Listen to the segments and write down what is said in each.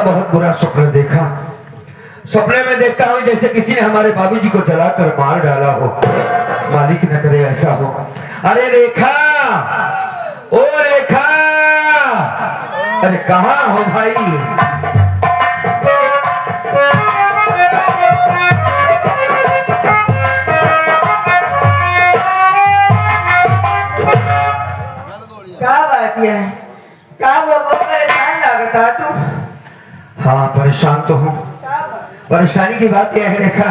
बहुत बुरा स्वप्न देखा। सपने में देखता हूँ जैसे किसी ने हमारे बाबूजी को जलाकर मार डाला हो। मालिक न करे ऐसा हो। अरे रेखा, ओ रेखा, अरे कहाँ हो भाई? क्या बात है? क्या वो परेशान लगता तू? हाँ परेशान तो हूँ। परेशानी की बात यह है रेखा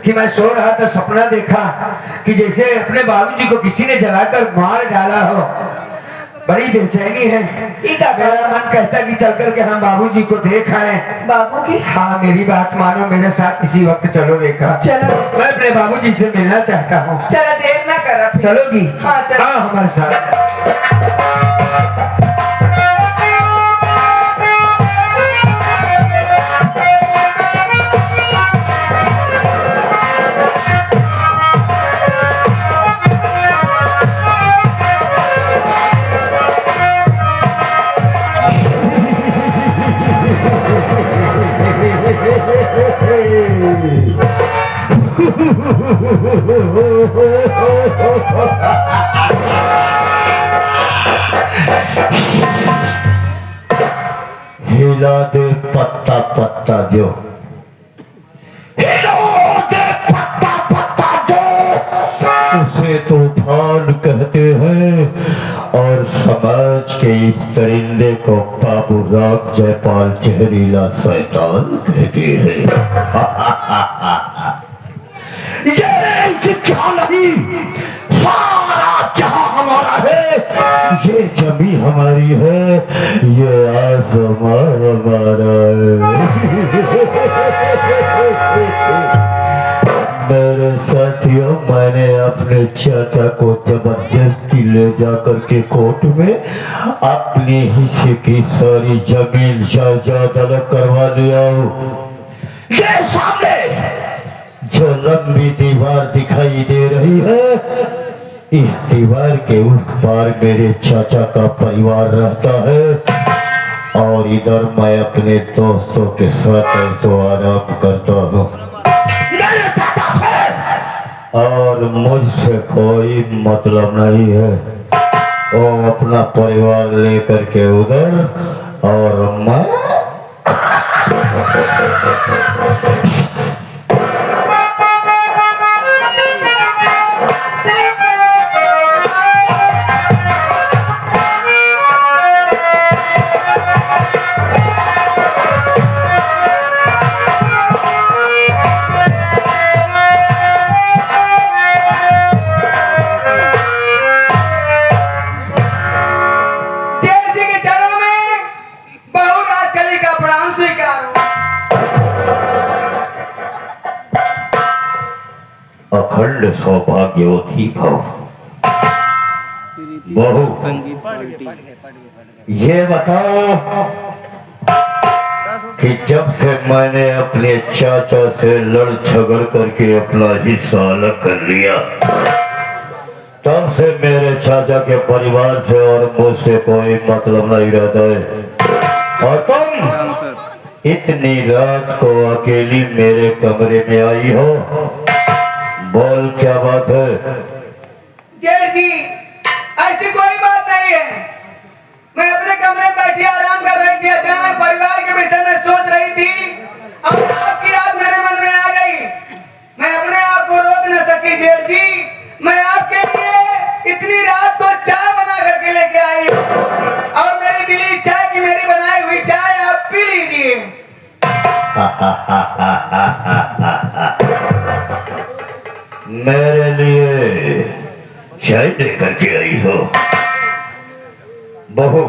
कि मैं सो रहा था, सपना देखा कि जैसे अपने बाबूजी को किसी ने जलाकर मार डाला हो। बड़ी बेचैनी है। मेरा मन कहता कि चल कर के हम बाबूजी को देख आए। बाबू की? हाँ मेरी बात मानो, मेरे साथ इसी वक्त चलो रेखा। चलो। मैं अपने बाबूजी से मिलना चाहता हूँ। चलो देर ना कर। चलोगी? हाँ चलो। हाँ हमारे साथ। हिला दे पत्ता पत्ता जो, हिला दे पत्ता पत्ता जो, उसे तूफान कहते हैं और समाज के इस परिंदे को बाबू राग जयपाल जहरीला शैतान कहते हैं। ये क्या नहीं, सारा जहां हमारा है, ये जमी हमारी है, ये आसमान हमारा है। मेरे साथियों, मैंने अपने चाचा को जबरदस्ती ले जाकर के कोर्ट में अपने हिस्से की सारी जमीन जायदाद अलग करवा लिया। ये सामने जो लंबी दीवार दिखाई दे रही है, इस दीवार के उस पार मेरे चाचा का परिवार रहता है और इधर मैं अपने दोस्तों के साथ ऐसो आराम करता हूँ। और मुझसे कोई मतलब नहीं है। वो अपना परिवार लेकर के उधर और मैं अखंड सौभाग्यवती भव। बहू, ये बताओ कि जब से मैंने अपने चाचा से लड़ झगड़ करके अपना हिस्सा अलग कर लिया, तब से मेरे चाचा के परिवार से और मुझसे कोई मतलब नहीं रहता है। और तुम इतनी रात को अकेली मेरे कमरे में आई हो, बोल क्या बात है? जेठ जी, ऐसी कोई बात नहीं है। मैं अपने कमरे में बैठी आराम कर रही थी, अचानक परिवार के विषय में सोच रही थी और आपकी याद मेरे मन में आ गई। मैं अपने आप को रोक न सकी जेठ जी। मैं आपके लिए इतनी रात को चाय बना करके लेके आई और मेरी दिली इच्छा है कि मेरी बनाई हुई चाय आप पी लीजिए। मेरे लिए चाय लेकर के आई हो? बहू,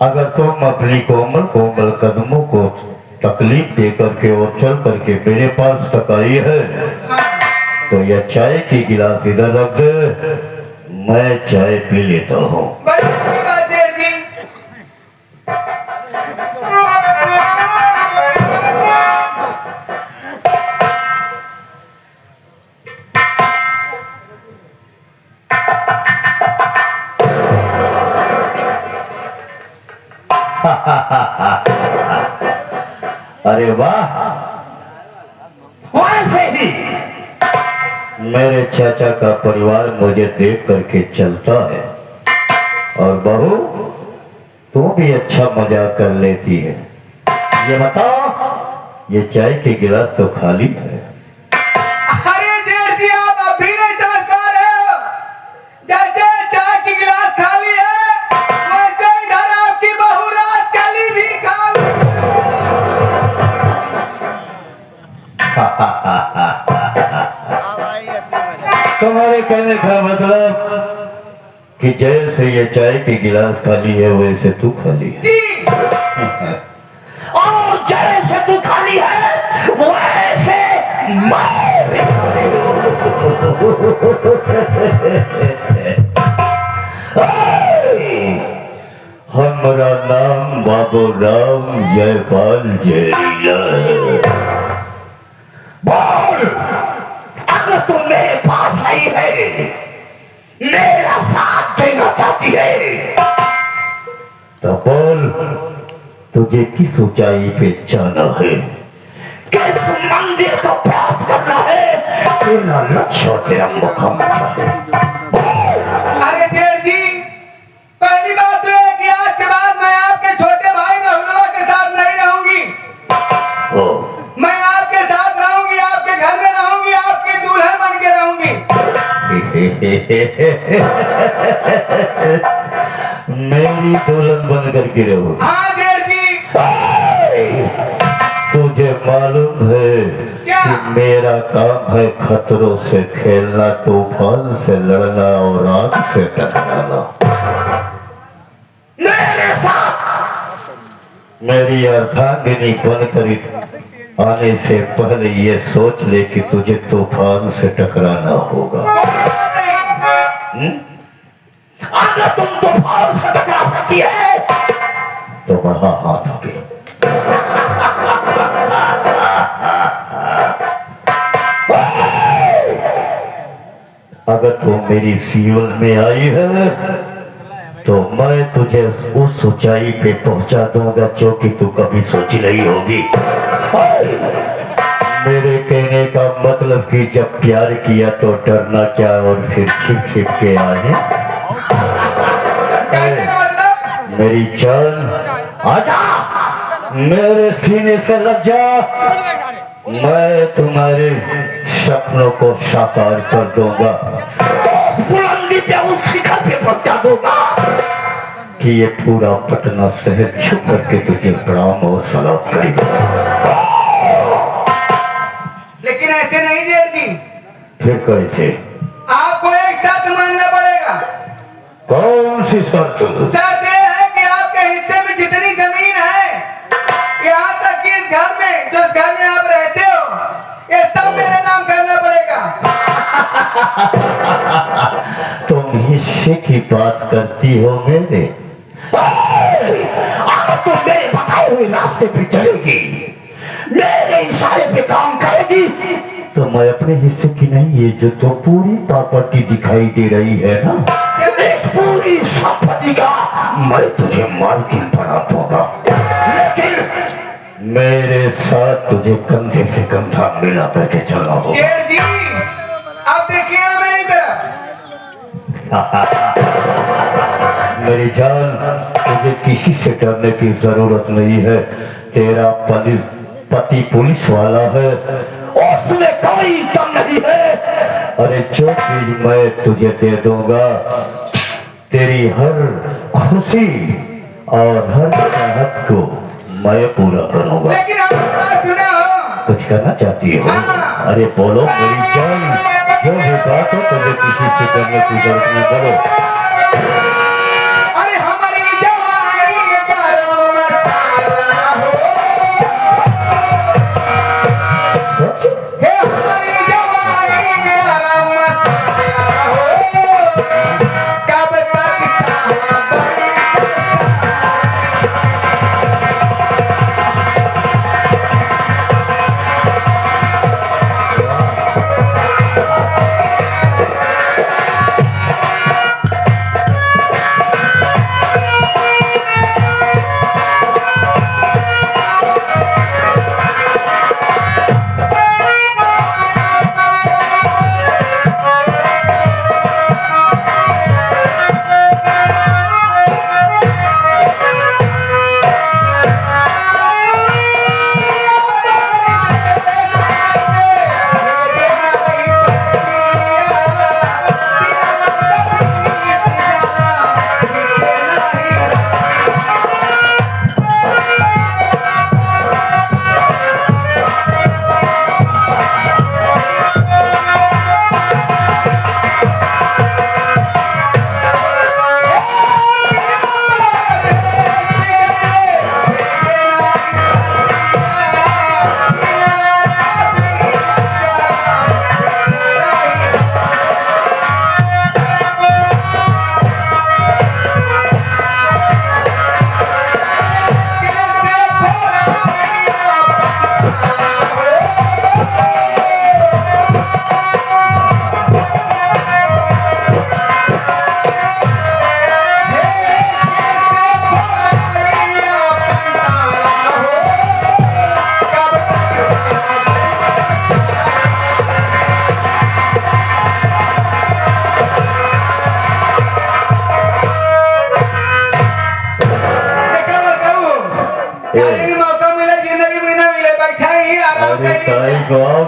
अगर तुम अपनी कोमल कोमल कदमों को तकलीफ दे करके और चल करके मेरे पास तक आई है, तो यह चाय की गिलास इधर रख दे, मैं चाय पी लेता हूँ। अरे वाह, वैसे ही मेरे चाचा का परिवार मुझे देख करके चलता है। और बहू, तू भी अच्छा मजाक कर लेती है। ये बताओ, ये चाय के गिलास तो खाली है। अरे देर जी, आप अभी नहीं समझ पा रहे हो। जैसे चाय की गिलास खाली है, वैसे इधर आपकी बहू रात कली भी खाली तुम्हारे कहने का मतलब कि जैसे ये चाय की गिलास खाली है वैसे तू खाली है। जी। और जैसे तू खाली है वैसे मैं भी खाली हूँ। हमारा नाम बाबू राम जयपाल जयरीला है। बोल, अगर तू मेरे पास आई है, मेरा साथ देना चाहती है, तो बोल, तुझे किस ऊंचाई पे जाना है, किस मंदिर को प्राप्त करना है, तेरा लक्ष्य और तेरा मुकाम क्या है? अरे देर जी, पहली बात तो है कि आज के बाद मैं आपके छोटे भाई नहुलवा के साथ नहीं रहूंगी। ओ, मैं आपके साथ रहूंगी, आपके घर में रहूंगी, आपकी दुल्हन बन के रहूंगी। मेरी दुल्हन बन करके रहो। हाँ देर जी। तुझे मालूम है क्या? कि मेरा काम है खतरों से खेलना, तूफान से लड़ना और आग से टकराना। मेरे साथ मेरी अर्धांगिनी बनकर आने से पहले ये सोच ले कि तुझे तूफान से टकराना होगा। अगर तुम तूफान से टकरा सकती है तो वहां हाथ आगे। अगर तू मेरी जीवन में आई है तो मैं तुझे उस ऊंचाई पे पहुंचा दूंगा जो कि तू कभी सोची नहीं होगी। मेरे कहने का मतलब कि जब प्यार किया तो डरना क्या और फिर छिप छिप के आए। कहने का मतलब? मेरी जान आजा, मेरे सीने से लग जा, मैं तुम्हारे सपनों को साकार कर दूंगा, बुलंदी पे उस शिखर पे पहुंचा दूंगा कि ये पूरा पटना शहर छुप करके तुझे प्रणाम और सलाम करेगा। लेकिन ऐसे नहीं देर जी, फिर कैसे? आपको एक शर्त मानना पड़ेगा। कौन सी शर्त? शर्त यह है कि आपके हिस्से में जितनी जमीन है, यहाँ तक कि इस घर में, जो इस घर में आप रहते हो, ये सब मेरे नाम करना पड़ेगा। तुम हिस्से की बात करती हो मेरे? अगर तुम मेरे बताए हुए रास्ते पे चलेगी, मेरे इशारे पे काम करेगी, तो मैं अपने हिस्से की नहीं, ये जो तो पूरी प्रॉपर्टी दिखाई दे रही है ना, इस पूरी संपत्ति का मैं तुझे मालकिन बना दूंगा। लेकिन मेरे साथ तुझे कंधे से कंधा मिला करके चलना होगा। शेर जी, आप देखिए ना मेरी तरफ। मेरी जान, तुझे किसी से डरने की जरूरत नहीं है। तेरा पति पुलिस वाला है, उसमें कोई दम नहीं है। अरे जो चीज मैं तुझे दे दूंगा, तेरी हर खुशी और हर चाहत को मैं पूरा करूंगा। लेकिन आपने बात सुना हो? कुछ करना चाहती हो? हाँ। अरे बोलो मेरी जान, जो भी बात हो तुझे किसी से करने की जरूरत नहीं। करो। अरे हमारी जवानी का रोमांच हो, हे हमारी जवानी का रोमांच हो, कब तक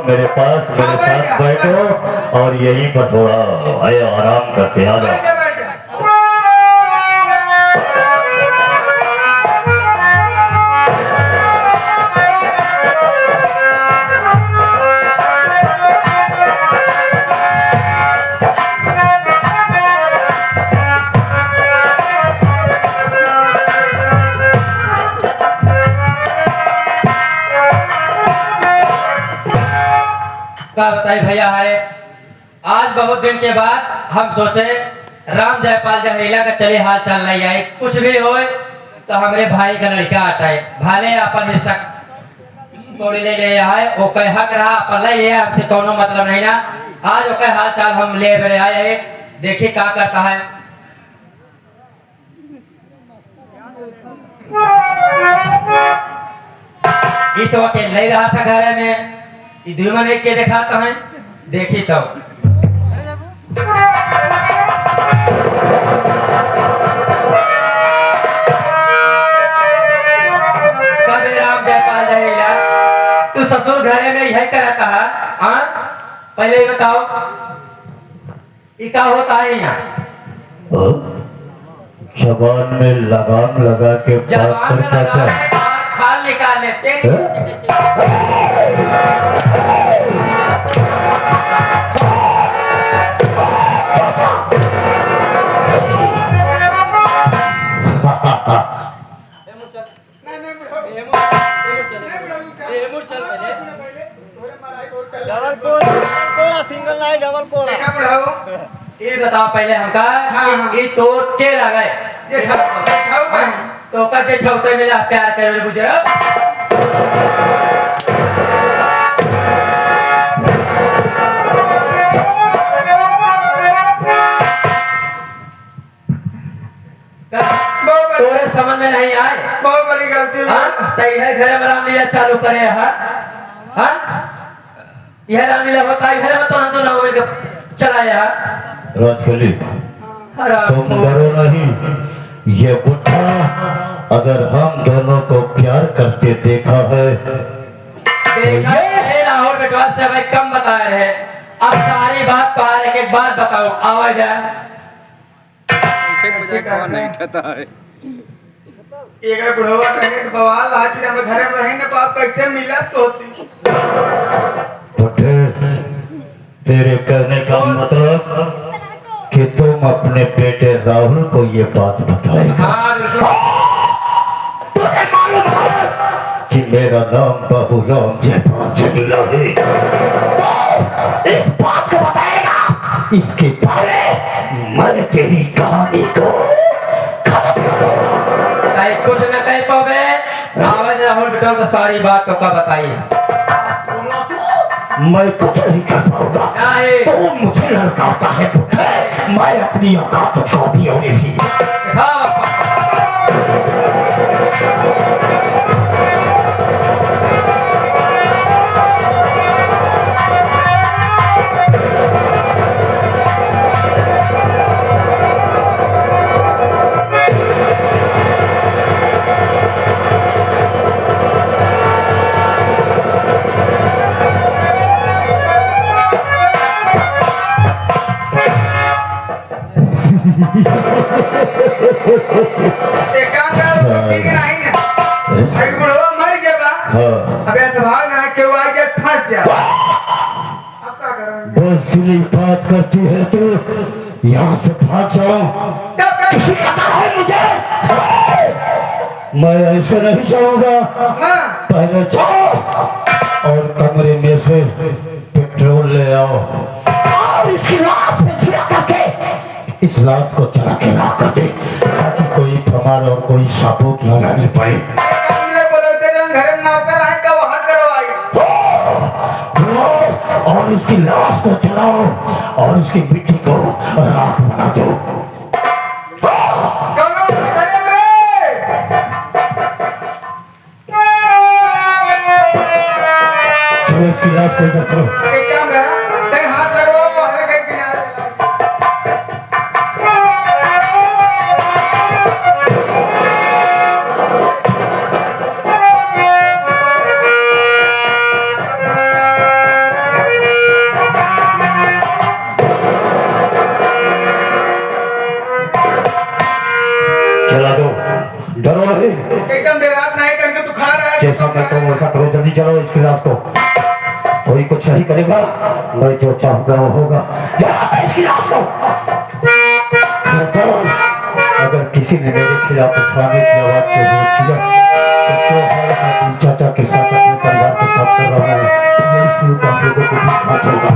मेरे पास, मेरे साथ बैठो और यहीं पर थोड़ा आए आराम करके आ जाओ। बैठ जा, बैठ जा। क्या बताइए भैया है, आज बहुत दिन के बाद हम सोचे राम जयपाल जहरीला का चले हाल चाल नहीं आए, कुछ भी होए तो हमारे भाई का लड़का आता है भाले अपन हिस्सा तोड़ी ले गए है, वो कह हक रहा अपन ले ये हमसे कोनो मतलब नहीं ना। आज वो हाल चाल हम ले रहे आए हैं, देखिए क्या करता है। ये तो अकेले नहीं रहा था घर में, दुमन एक के दिखाता है, देखी तो कभी राम जयपाल जहरीला तू ससुर घरे में यही तरह कहा। हाँ पहले ही बताओ ये क्या होता है यहाँ? जबान में लगाम लगा के बात जवान में करता लगा था। के खाल निकाल लेते डबल कोड़ा सिंगल नहीं डबल कोड़ा। देखा बुढ़ाऊ, ये बताओ पहले हमका हाँ। ये तोड़ के लगे देखा भाई। तो का देखा उतर मिला प्यार करे बुझे तोरे समझ में नहीं आए। बहुत बड़ी गलती हुई। हाँ तई है घर में रामलीला चालू करे हाँ हाँ यह रामलीला होता है घर में तो हम दोनों मिलकर चलाया। राजकली तुम डरो नहीं, ये बुढ़ा अगर हम दोनों को प्यार करते देखा है देखा है राहुल बेटवा से भाई कम बताए रहे, अब सारी बात तो एक एक बात बताओ आवाज है। ठीक बजाय कौन नहीं ठता है। एक बुढ़वा कहे कि बवाल आज भी हम घर में रहेंगे तो आप कैसे मिला तो बुढ़े, तेरे कहने का मतलब कि तुम अपने बेटे राहुल को ये बात बताएगा हाँ बिल्कुल। तुझे मालूम है कि मेरा नाम बाबू राम जयपाल जहरीला है। इस बात को बताएगा, इसके बारे मैं तेरी कहानी को कहीं कुछ न कह पावे आवाज राहुल बेटवा तो सारी बात तो का बताइए। मैं कुछ नहीं कर पाऊंगा। नहीं। तो मुझे लड़काता है पुत्र, मैं अपनी औकात को भी होने दी। हाँ मर गया बा। हाँ। अब ऐसे भाग ना क्यों आ गया फंस जा। अब क्या करोगे? बस सिली बात करती है तू, यहाँ से भाग जाओ। तब क्या? किसी का डर है मुझे, मैं ऐसे नहीं जाऊंगा। हाँ। पहले जाओ और कमरे में से पेट्रोल ले आओ और इसकी लाश पे छिड़ा करके इस लाश को चला के ला कर दे, ताकि कोई प्रमाण और कोई सबूत न रहने पाए। हमने बोला तेरे घर में नौकर आए का वहां करवाई। और इसकी लाश को चलाओ और इसकी मिट्टी को राख बना दो। कौन करे बे? चलो इसकी लाश को इधर करो। एक काम है, तेरे हाथ लगवाओ वहां के किनारे। चला दो, डरो नहीं। एकदम देर रात नहीं करके तू खड़ा रहा जैसा मैं कहूँ वैसा करो, जल्दी चलो इस खिलाफ को। कोई कुछ नहीं करेगा, मैं जो चाहूंगा वो होगा। इस खिलाफ को अगर किसी ने मेरे खिलाफ उठाने की आवाज से विरोध किया तो हर चाचा के साथ अपने परिवार के साथ कर रहा हूँ, मैं इस लोगों को भी काटूंगा।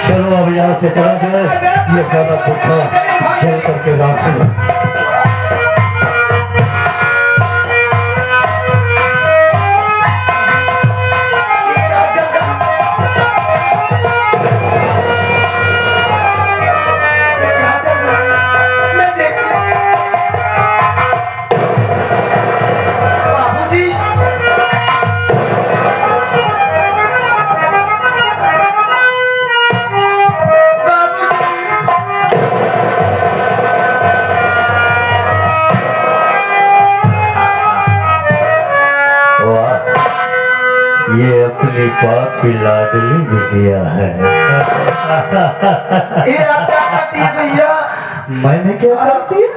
चलो अब यहाँ से चला जाए, ये सारा पुट्ठा चल करके रास्ते ये अपनी बाप की लाडली बिटिया है। ये आप क्या करती है भैया? मैंने क्या करती है?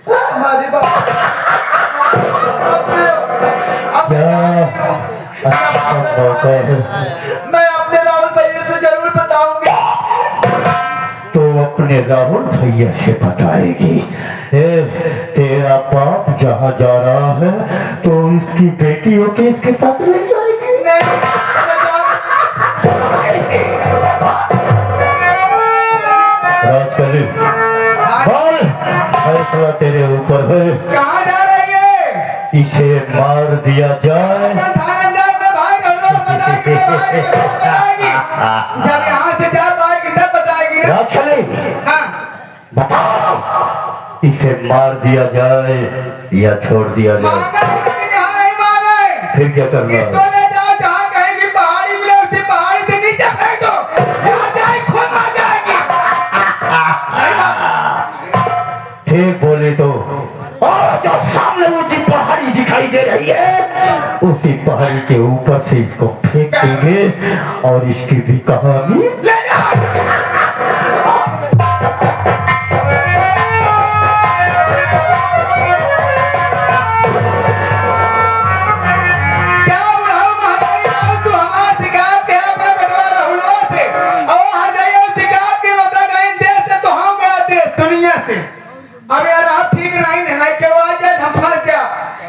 हमारे बाप क्या अच्छा मौका है, मैं अपने राहुल भैया से जरूर बताऊंगी। तो अपने राहुल भैया से बताएगी। तेरा बाप जहाँ जा रहा है तो इसकी बेटी होके इसके साथ ले जाएगी। राजकली बोल, फैसला तेरे ऊपर है। कहाँ जा रही है? इसे मार दिया जाए। जब यहाँ से जा पाएगी तब बताएगी ना। राजकली हाँ। बताओ, इसे मार दिया जाए या छोड़ दिया जाए? मारना है लेकिन यहाँ नहीं मारना है। फिर क्या करना इसको है? ले जाओ जहाँ कहेंगी पहाड़ी मिले उसी पहाड़ी से नीचे फेंक दो, यहाँ जाए खुद मर जाएगी। ठीक बोली तो। और जो सामने ऊंची पहाड़ी दिखाई दे रही है उसी पहाड़ी के ऊपर से इसको फेंक देंगे और इसकी भी कहानी ले जाओ। अब यार आप ठीक नहीं है क्यों आ जाए हम फंस गया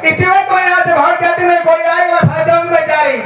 इसी वक्त मैं यहाँ से भाग जाती नहीं कोई आएगा मैं फंस जाऊंगी बेचारी।